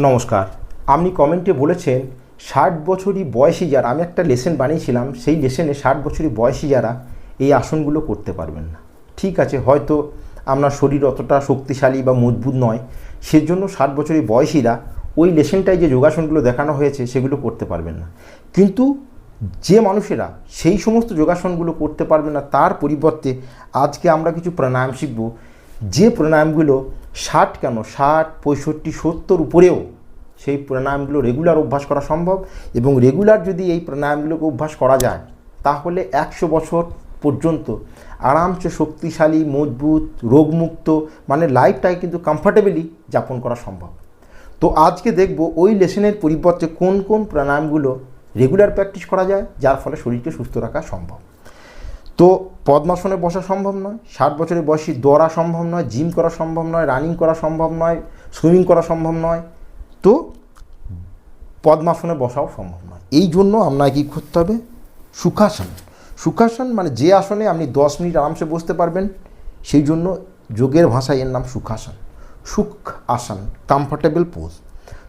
নমস্কার। আপনি কমেন্টে বলেছেন 60 বছরই বয়সী যারা, আমি একটা লেসন বানিয়েছিলাম, সেই লেসনে 60 বছরই বয়সী যারা এই আসনগুলো করতে পারবেন না। ঠিক আছে, হয়তো আপনার শরীর অতটা শক্তিশালী বা মজবুত নয়, সেজন্য 60 বছরই বয়সীরা ওই লেসনটায় যে যোগাসনগুলো দেখানো হয়েছে সেগুলো করতে পারবেন না। কিন্তু যে মানুষেরা সেই সমস্ত যোগাসনগুলো করতে পারবে না, তার পরিবর্তে আজকে আমরা কিছু প্রাণায়াম শিখব, যে প্রাণায়ামগুলো 60 কেন 60, 65, 70 উপরেও সেই প্রাণায়ামগুলো রেগুলার অভ্যাস করা সম্ভব। এবং রেগুলার যদি এই প্রাণায়ামগুলোকে অভ্যাস করা যায় তাহলে 100 বছর পর্যন্ত আরামসে শক্তিশালী, মজবুত, রোগমুক্ত, মানে লাইফটাকে কিন্তু কমফর্টেবলি যাপন করা সম্ভব। তো আজকে দেখব ওই লেসনের পরিবর্তে কোন কোন প্রাণায়ামগুলো রেগুলার প্র্যাকটিস করা যায় যার ফলে শরীরকে সুস্থ রাখা সম্ভব। তো পদ্মাসনে বসা সম্ভব নয়, 60 বছরের বয়সী দৌড়া সম্ভব নয়, জিম করা সম্ভব নয়, রানিং করা সম্ভব নয়, সুইমিং করা সম্ভব নয়, তো পদ্মাসনে বসাও সম্ভব নয়। এই জন্য আপনাকে কী করতে হবে? সুখাসন। সুখাসন মানে যে আসনে আপনি 10 মিনিট আরামসে বসতে পারবেন, সেই জন্য যোগের ভাষায় এর নাম সুখাসন। সুখ আসন, কমফর্টেবল পোজ।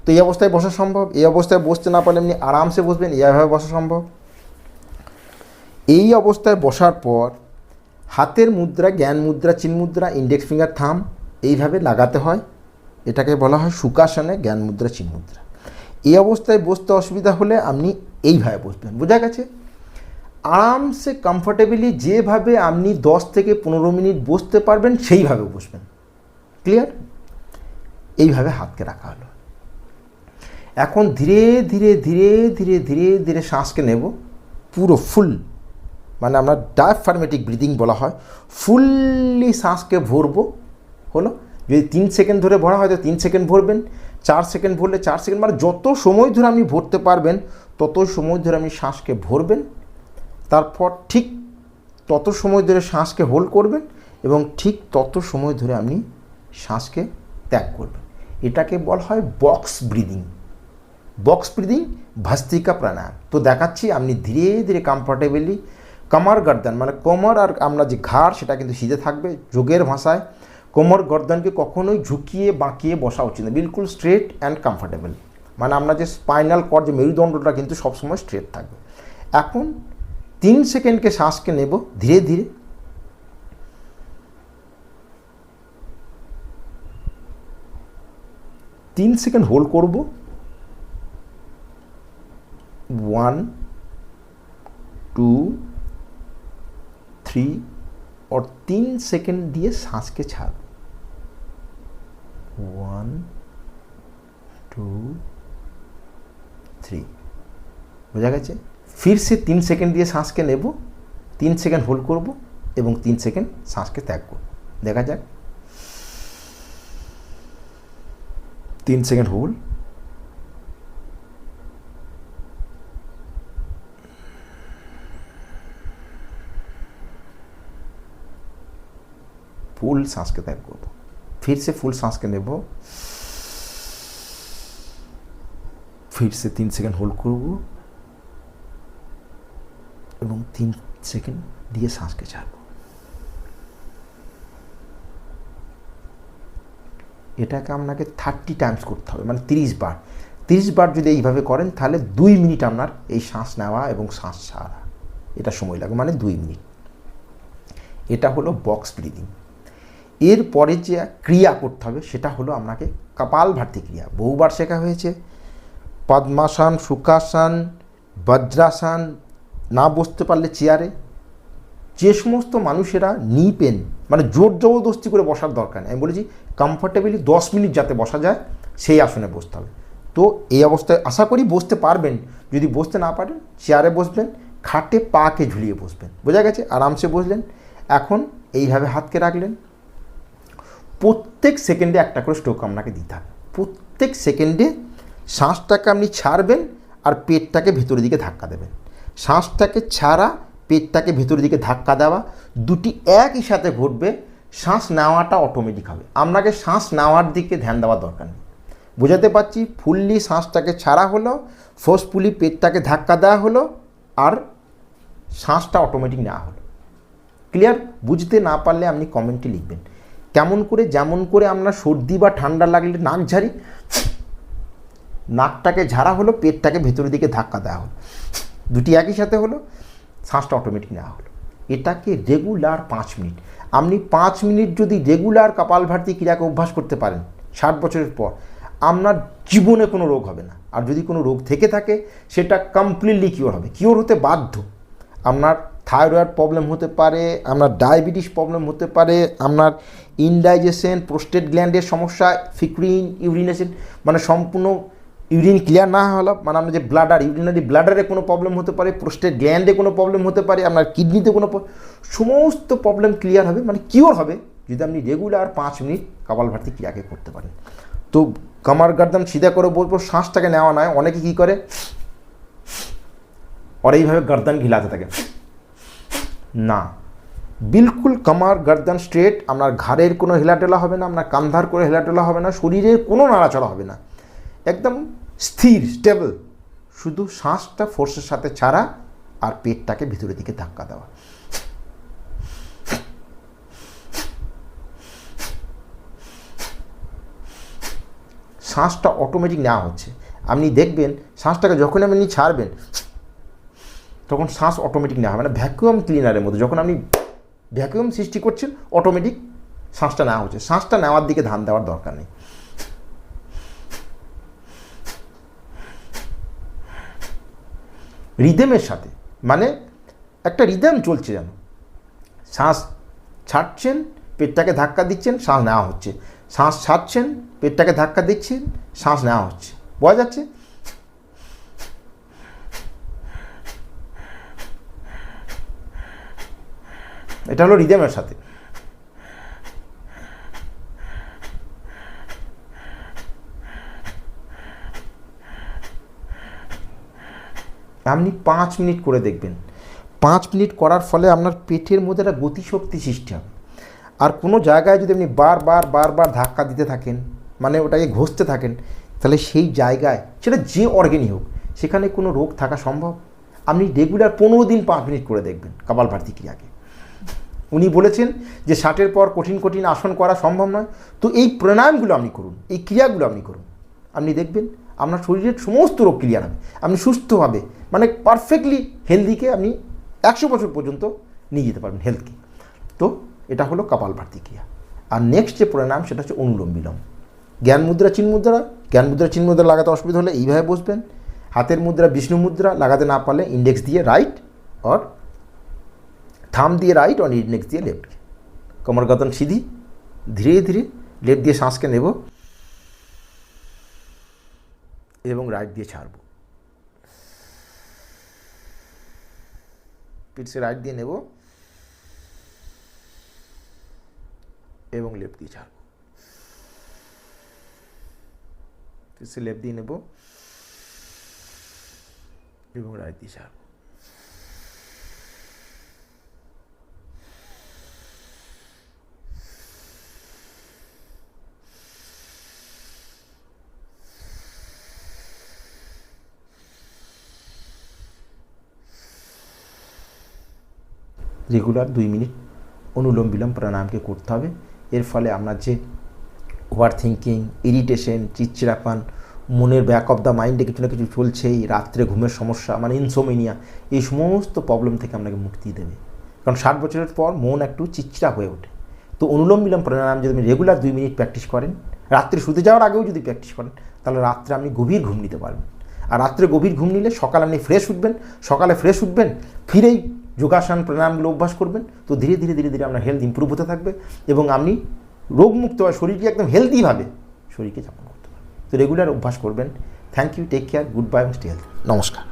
তো এই অবস্থায় বসা সম্ভব। এই অবস্থায় বসতে না পারলে এমনি আরামসে বসবেন, এইভাবে বসা সম্ভব। এই অবস্থায় বসার পর হাতের মুদ্রা, জ্ঞান মুদ্রা, চিন মুদ্রা, ইন্ডেক্স ফিঙ্গার, থাম এইভাবে লাগাতে হয়। এটাকে বলা হয় সুখাসনে, জ্ঞান মুদ্রা, চিন মুদ্রা। এই অবস্থায় বসতে অসুবিধা হলে আপনি এইভাবে বসবেন। বোঝা গেছে? আরামসে কমফর্টেবলি যেভাবে আপনি 10 থেকে 15 মিনিট বসতে পারবেন সেইভাবে বসবেন। ক্লিয়ার? এইভাবে হাতকে রাখা হলো। এখন ধীরে ধীরে ধীরে ধীরে ধীরে ধীরে শ্বাসকে নেব, পুরো ফুল, মানে আমরা ডায়াফ্রাগমেটিক ব্রিদিং বলা হয়। ফুললি শ্বাসকে ভরবো। হলো, যদি 3 সেকেন্ড ধরে ভরা হয় তো 3 সেকেন্ড ভরবেন, 4 সেকেন্ড ভরলে 4 সেকেন্ড, মানে যত সময় ধরে আপনি ভরতে পারবেন তত সময় ধরে আপনি শ্বাসকে ভরবেন। তারপর ঠিক তত সময় ধরে শ্বাসকে হোল্ড করবেন এবং ঠিক তত সময় ধরে আপনি শ্বাসকে ত্যাগ করবেন। এটাকে বলা হয় box breathing. Box breathing, Bhastrika প্রাণায়াম। তো দেখাচ্ছি, আপনি ধীরে ধীরে কমফর্টেবলি কোমর গর্দন, মানে কোমর আর আমরা যে ঘাড় সেটা কিন্তু সিধে থাকবে। যোগের ভাষায় কোমর গর্দনকে কখনোই ঝুঁকিয়ে বাঁকিয়ে বসা উচিত না, বিলকুল স্ট্রেট অ্যান্ড কমফর্টেবল। মানে আমরা যে স্পাইনাল কর্ড, যে মেরুদণ্ডটা কিন্তু সবসময় স্ট্রেট থাকবে। এখন 3 সেকেন্ডকে শ্বাসকে নেব ধীরে ধীরে। তিন সেকেন্ড হোল্ড করব। 1, 2, 3 और 3 सेकेंड दिए सांस के छाड़। 1, 2, 3। বোঝা গেছে? फिर से 3 सेकेंड दिए सांस के नेब, 3 सेकेंड होल्ड करब এবং 3 सेकेंड सांस के त्याग करब। দেখা যাক। 3 सेकेंड होल्ड, फुल सांस के त्याग करब। फिर से फुल सांस के नेब, फिर से 3 सेकेंड होल्ड करब এবং 3 সেকেন্ড দিয়ে শ্বাসকে ছাড়ব। এটাকে আপনাকে 30 টাইমস করতে হবে, মানে 30 বার। 30 বার যদি এইভাবে করেন তাহলে 2 মিনিট আপনার এই শ্বাস নেওয়া এবং শ্বাস ছাড়া এটা সময় লাগবে, মানে 2 মিনিট। এটা হলো বক্স ব্রিদিং। এরপরে যে ক্রিয়া করতে হবে সেটা হলো আপনাকে কপালভাতি ক্রিয়া। বহুবার শেখা হয়েছে। পদ্মাসন, সুখাসন, বজ্রাসন, না বসতে পারলে চেয়ারে। যে সমস্ত মানুষেরা নি পেন, মানে জোর জবরদস্তি করে বসার দরকার নেই, আমি বলেছি কমফর্টেবলি 10 মিনিট যাতে বসা যায় সেই আসনে বসতে হবে। তো এই অবস্থায় আশা করি বসতে পারবেন। যদি বসতে না পারেন চেয়ারে বসবেন, খাটে পাকে ঝুলিয়ে বসবেন। বোঝা গেছে? আরামসে বসলেন। এখন এইভাবে হাতকে রাখলেন। প্রত্যেক সেকেন্ডে একটা করে স্ট্রোক আপনাকে দিতে হবে। প্রত্যেক সেকেন্ডে শ্বাসটাকে আপনি ছাড়বেন আর পেটটাকে ভেতরের দিকে ধাক্কা দেবেন। শ্বাসটাকে ছাড়া, পেটটাকে ভেতরের দিকে ধাক্কা দেওয়া, দুটি একই সাথে ঘটবে। শ্বাস নেওয়াটা অটোমেটিক হবে, আপনাকে শ্বাস নেওয়ার দিকে ধ্যান দেওয়ার দরকার নেই। বোঝাতে পারছি? ফুললি শ্বাসটাকে ছাড়া হলো, ফোর্সফুলি পেটটাকে ধাক্কা দেওয়া হলো, আর শ্বাসটা অটোমেটিক নেওয়া হলো। ক্লিয়ার? বুঝতে না পারলে আপনি কমেন্টে লিখবেন। কেমন করে, যেমন করে আমরা সর্দি বা ঠান্ডা লাগলে নাক ঝাড়ি, নাকটাকে ঝাড়া হলো, পেটটাকে ভেতরের দিকে ধাক্কা দেওয়া হলো, দুটি একই সাথে হলো, শ্বাসটা অটোমেটিক নেওয়া হলো। এটাকে রেগুলার 5 মিনিট, আপনি 5 মিনিট যদি রেগুলার কপালভাতি ক্রিয়াকে অভ্যাস করতে পারেন 60 বছরের পর, আপনার জীবনে কোনো রোগ হবে না। আর যদি কোনো রোগ থেকে থাকে সেটা কমপ্লিটলি কিওর হবে, কিওর হতে বাধ্য। আপনার থাইরয়েড প্রবলেম হতে পারে, আপনার ডায়াবেটিস প্রবলেম হতে পারে, আপনার ইনডাইজেশন, প্রোস্টেট গ্ল্যান্ডের সমস্যা, ফিক্রিন, ইউরিনেশন, মানে সম্পূর্ণ ইউরিন ক্লিয়ার না হলো, মানে আপনার যে ব্লাডার, ইউরিনারি ব্লাডারে কোনো প্রবলেম হতে পারে, প্রোস্টেট গ্ল্যান্ডে কোনো প্রবলেম হতে পারে, আপনার কিডনিতে কোনো সমস্ত প্রবলেম ক্লিয়ার হবে, মানে কিওর হবে যদি আপনি রেগুলার 5 মিনিট কপালভাতি ক্রিয়াকে করতে পারেন। তো কামার গর্দন সিধা করে বলবো, শ্বাসটাকে নেওয়া নয়। অনেকে কী করে, और এইভাবে গর্দন হিলাতে থাকে না, বিলকুল কামার গর্দন স্ট্রেট, আপনার ঘাড়ের কোনো হেলাটেলা হবে না, আপনার কান্ধার কোনো হেলাটেলা হবে না, শরীরের কোনো নাড়াচড়া হবে না, একদম স্থির স্টেবল, শুধু শ্বাসটা ফোর্সের সাথে ছাড়া আর পেটটাকে ভিতরের দিকে ধাক্কা দেওয়া। শ্বাসটা অটোমেটিক নেওয়া হচ্ছে, আপনি দেখবেন শ্বাসটাকে যখন আপনি ছাড়বেন তখন শ্বাস অটোমেটিক নেওয়া হবে, মানে ভ্যাকুয়াম ক্লিনারের মতো, যখন আপনি ভ্যাকুয়াম সৃষ্টি করছেন অটোমেটিক শ্বাসটা নেওয়া হচ্ছে, শ্বাসটা নেওয়ার দিকে ধ্যান দেওয়ার দরকার নেই। রিদমের সাথে, মানে একটা রিদম চলছে যেন, শ্বাস ছাড়ছেন, পেটটাকে ধাক্কা দিচ্ছেন, শ্বাস নেওয়া হচ্ছে, শ্বাস ছাড়ছেন, পেটটাকে ধাক্কা দিচ্ছেন, শ্বাস নেওয়া হচ্ছে, বোঝা যাচ্ছে? এটা হলো রিদমের সাথে। আপনি 5 মিনিট করে দেখবেন, 5 মিনিট করার ফলে আপনার পেটের মধ্যে একটা গতিশক্তি সৃষ্টি হবে। আর কোনো জায়গায় যদি আপনি বারবার ধাক্কা দিতে থাকেন, মানে ওটাকে ঘষতে থাকেন, তাহলে সেই জায়গায়, সেটা যে অর্গানই হোক, সেখানে কোনো রোগ থাকা সম্ভব। আপনি রেগুলার 15 দিন 5 মিনিট করে দেখবেন কপালভাতি ক্রিয়াকে। উনি বলেছেন যে 60-এর পর কঠিন কঠিন আসন করা সম্ভব নয়, তো এই প্রাণায়ামগুলো আপনি করুন, এই ক্রিয়াগুলো আপনি করুন, আপনি দেখবেন আপনার শরীরের সমস্ত রোগ ক্লিয়ার হবে, আপনি সুস্থভাবে, মানে পারফেক্টলি হেলদিকে আপনি 100 বছর পর্যন্ত নিয়ে যেতে পারবেন হেলথকে। তো এটা হলো কপালভাতি ক্রিয়া। আর নেক্সট যে প্রাণায়াম সেটা হচ্ছে অনুলোম বিলোম। জ্ঞান মুদ্রা, চিন মুদ্রা, জ্ঞান মুদ্রা চিন মুদ্রা লাগাতে অসুবিধা হলে এইভাবে বসবেন। হাতের মুদ্রা বিষ্ণু মুদ্রা, লাগাতে না পারলে ইন্ডেক্স দিয়ে রাইট और থাম দিয়ে রাইট और ইন্ডেক্স দিয়ে লেফট। कमर गर्दन सीधी, धीरे धीरे लेफ्ट दिए सांस के नेब एवं राइट दिए छाड़ब, फिर से राइट दिए नेब एवं लेफ्ट दिए छाड़ब, फिर से लेफ्ट दिए नेब एवं राइट दिए छाड़ब। রেগুলার 2 মিনিট অনুলোম বিলোম প্রাণায়ামকে করতে হবে। এর ফলে আপনার যে ওভার থিঙ্কিং, ইরিটেশন, চিড়চিড়াপান, মনের ব্যাক অফ দ্য মাইন্ডে কিছু না কিছু চলছেই, রাত্রে ঘুমের সমস্যা মানে ইনসোমেনিয়া, এই সমস্ত প্রবলেম থেকে আপনাকে মুক্তি দেবে। কারণ 60 বছরের পর মন একটু চিড়চিড়া হয়ে ওঠে। তো অনুলোম বিলোম প্রাণায়াম যদি আপনি রেগুলার 2 মিনিট প্র্যাকটিস করেন, রাত্রে শুতে যাওয়ার আগেও যদি প্র্যাকটিস করেন, তাহলে রাত্রে আপনি গভীর ঘুম নিতে পারবেন। আর রাত্রে গভীর ঘুম নিলে সকালে আপনি ফ্রেশ উঠবেন, সকালে ফ্রেশ উঠবেন, ফিরেই যোগাসন প্রাণায়ামগুলো অভ্যাস করবেন। তো ধীরে ধীরে ধীরে ধীরে আপনার হেলথ ইম্প্রুভ হতে থাকবে এবং আপনি রোগমুক্ত হয় শরীরকে একদম হেলদিভাবে শরীরকে যাপন করতে পারবেন। তো রেগুলার অভ্যাস করবেন। Thank you, take care, goodbye, stay health. নমস্কার।